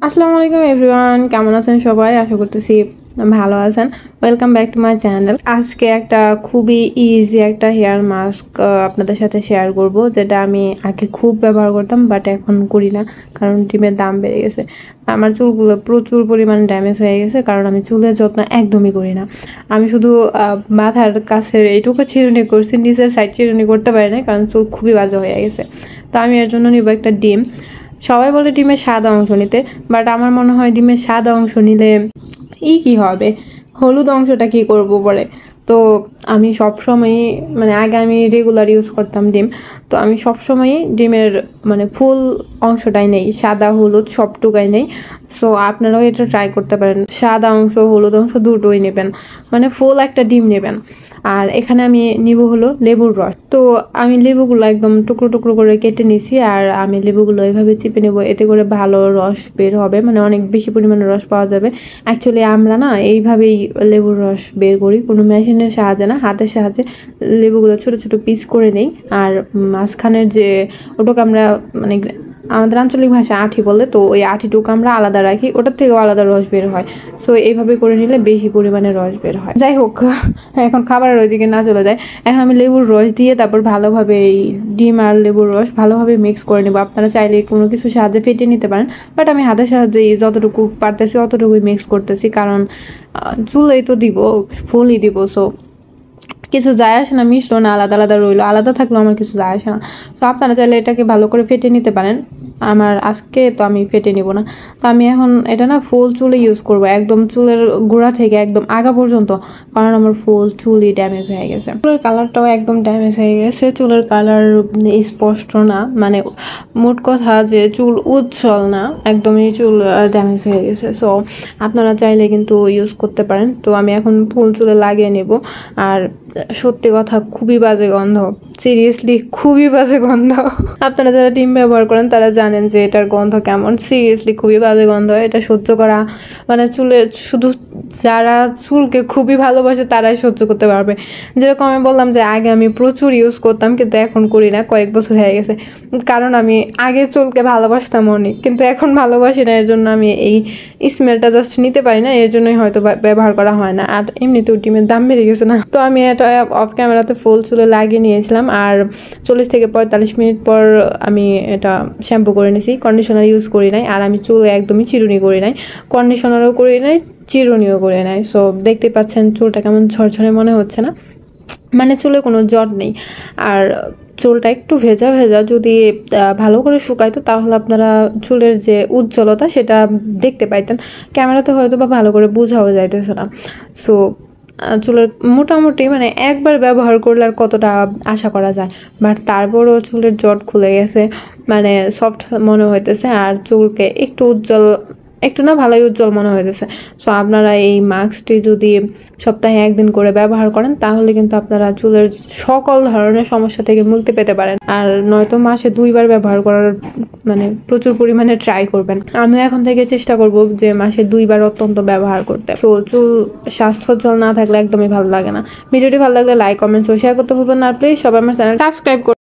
আসসালামু আলাইকুম এভরিওয়ান, কেমন আছেন সবাই? আশা করতেছি ভালো আছেন। Welcome back to my channel. আজকে একটা খুবই ইজি একটা হেয়ার মাস্ক আপনাদের সাথে শেয়ার করব, যেটা আমি আগে খুব ব্যবহার করতাম বাট এখন করি না, কারণ ডিমের দাম বেড়ে গেছে। আমার চুলগুলো প্রচুর পরিমাণ ড্যামেজ হয়ে গেছে, কারণ আমি চুলের যত্ন একদমই করি না। আমি শুধু মাথার কাছের এইটুকু চিরুনি করছি, নিচের সাইড চিরুনি করতে পারি না, কারণ চুল খুবই বাজে হয়ে গেছে। তো আমি এর জন্য নিব একটা ডিম। সবাই বলে ডিমের সাদা অংশ নিতে, বাট আমার মনে হয় ডিমের সাদা অংশ নিলে কি হবে, হলুদ অংশটা কি করব পরে। তো আমি সবসময়ই আগে আমি রেগুলার ইউজ করতাম ডিম, তো আমি সবসময়ই ডিমের ফুল অংশটাই নেই, সাদা হলুদ সবটুকাই নেই। সো আপনারাও এটা ট্রাই করতে পারেন, সাদা অংশ হলুদ অংশ দুটোই নেবেন, ফুল একটা ডিম নেবেন। আর এখানে আমি নিব হলো লেবুর রস। তো আমি লেবুগুলো একদম টুকরো টুকরো করে কেটে নিছি, আর আমি লেবুগুলো এভাবে চিপে নেব, এতে করে ভালো রস বের হবে, অনেক বেশি পরিমাণে রস পাওয়া যাবে। অ্যাকচুয়ালি আমরা না এইভাবেই লেবুর রস বের করি, কোনো মেশিনের সাহায্যে না, হাতের সাহায্যে লেবুগুলো ছোট ছোট পিস করে নেই। আর মাঝখানের যে ওটাকে আমরা আমাদের আঞ্চলিক ভাষায় আঁঠি বলে, তো ওই আঁঠিটুকু আমরা আলাদা রাখি, ওটার থেকেও আলাদা রস বের হয়। সো এইভাবে করে নিলে বেশি পরিমাণে রস বের হয়। যাই হোক, এখন খাবারের ওইদিকে না চলে যায়। এখন আমি লেবুর রস দিয়ে তারপর ভালোভাবে এই ডিম আর লেবুর রস ভালোভাবে মিক্স করে নেবো। আপনারা চাইলে কোনো কিছু সাহায্যে ফেটিয়ে নিতে পারেন, বাট আমি হাতের সাহায্যে যতটুকু পারতেছি অতটুকুই মিক্স করতেছি, কারণ চুলেই তো দিব, ফুলই দিব। সো কিছু যায় আসে না, মিশলো না আলাদা আলাদা রইলো, আলাদা থাকলেও আমার কিছু যায় আসে না। তো আপনারা চাইলে এটাকে ভালো করে ফেটে নিতে পারেন। আমার আজকে তো আমি ফেটে নিব না, তো আমি এখন এটা না ফুল চুলে ইউজ করব, একদম চুলের গোড়া থেকে একদম আগা পর্যন্ত, কারণ আমার ফুল চুলই ড্যামেজ হয়ে গেছে, চুলের কালারটাও একদম ড্যামেজ হয়ে গেছে। চুলের কালার স্পষ্ট না, মোট কথা যে চুল উজ্জ্বল না, একদমই চুল ড্যামেজ হয়ে গেছে। সো আপনারা চাইলে কিন্তু ইউজ করতে পারেন। তো আমি এখন ফুল চুলে লাগিয়ে নেব। আর সত্যি কথা, খুবই বাজে গন্ধ, সিরিয়াসলি খুবই বাজে গন্ধ। আপনারা যারা ডিম ব্যবহার করেন তারা জানেন যে এটার গন্ধ কেমন, সিরিয়াসলি খুবই বাজে গন্ধ। এটা সহ্য করা চুলে শুধু যারা চুলকে খুবই ভালোবাসে তারাই সহ্য করতে পারবে। যেরকম আমি বললাম যে আগে আমি প্রচুর ইউজ করতাম, কিন্তু এখন করি না, কয়েক বছর হয়ে গেছে। কারণ আমি আগে চুলকে ভালোবাসতাম অনেক, কিন্তু এখন ভালোবাসি না, এর জন্য আমি এই স্মেলটা জাস্ট নিতে পারি না, এর জন্যই হয়তো ব্যবহার করা হয় না। আর এমনিতেও ডিমের দাম বেড়ে গেছে না। তো আমি এটা অফ ক্যামেরাতে ফুল চুলে লাগিয়ে নিয়েছিলাম, আর 40 থেকে 45 মিনিট পর আমি এটা শ্যাম্পু করে নিয়েছি, কন্ডিশনার ইউজ করি নাই। আর আমি চুল একদমই চিরুনি করি নাই, কন্ডিশনারও করি নাই, চিরুনিও করে নাই। সো দেখতে পাচ্ছেন চুলটা কেমন ঝরঝরে মনে হচ্ছে না, চুলে কোনো জট নেই। আর চুলটা একটু ভেজা ভেজা, যদি ভালো করে শুকাইতো তাহলে আপনারা চুলের যে উজ্জ্বলতা সেটা দেখতে পাইতেন। ক্যামেরাতে হয়তো বা ভালো করে বোঝাও যাইতেছে না। সো চুলের মোটামুটি একবার ব্যবহার করলে আর কতটা আশা করা যায়, বাট তারপরও চুলের জট খুলে গেছে, সফট মনে হইতেছে, আর চুলকে একটু উজ্জ্বল, একটু না ভালোই উজ্জ্বল মনে হইতেছে। সো আপনারা এই মাস্কটি যদি সপ্তাহে একদিন করে ব্যবহার করেন, তাহলে কিন্তু আপনারা চুলের সকল ধরনের সমস্যা থেকে মুক্তি পেতে পারেন। আর নয়তো মাসে 2বার ব্যবহার করার প্রচুর পরিমাণে ট্রাই করবেন। আমিও এখন থেকে চেষ্টা করব যে মাসে 2বার অত্যন্ত ব্যবহার করতে। তো চুল স্বাস্থ্যোজ্জ্বল না থাকলে একদমই ভালো লাগে না। ভিডিওটি ভালো লাগলে লাইক কমেন্টস ও শেয়ার করতে ভুলবেন না। আর প্লিজ সবাই আমার চ্যানেল সাবস্ক্রাইব করুন।